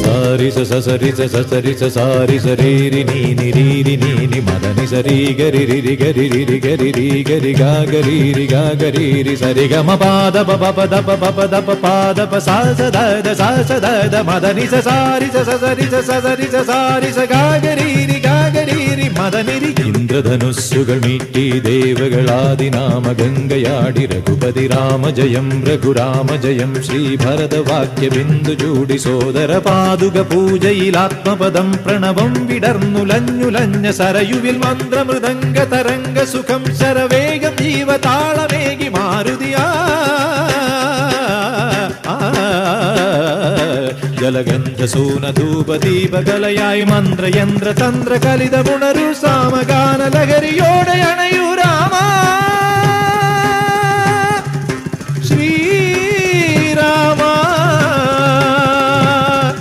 സാരി സസരി സസരി സാരി സരീരി നീനി രീരി നീനി മദനി സരി ഗരി രി ഗരി രി ഗരി രി ഗരി ഗാ ഗരി രി ഗാ ഗരി രി സരി ഗ മ പാദ പ പ പ ദ പ പ പ ദ പ പാദ പ സ സ ദ ദ മദനി സസാരി സസരി സസരി സാരി സ ഗാ ഗരി രി ഗാ ഗരി രി മദനി രി. ഇന്ദ്രധനുസ്സുകൾ മീട്ടി ദേവകളാദിനാമ ഗംഗയാടി രഘുപതി രാമ ജയം രഘുരാമ ജയം ശ്രീഭരതവാക്യ ബിന്ദു ചൂടി സോദര പാതുക പൂജയിലാത്മപദം പ്രണവം വിടർന്നുലഞ്ഞുലഞ്ഞ സരയുവിൽ മന്ത്രമൃദംഗ തരംഗ സുഖം ശരവേഗം ജീവതാളമേകി മാരുതിയാ ജലഗന്ധസൂനധൂപദീപകലയായി മന്ത്രയന്ത്ര തന്ത്ര കലിതമുണരു സാമഗാന ലഹരിയോടെ അണയൂ രാമ.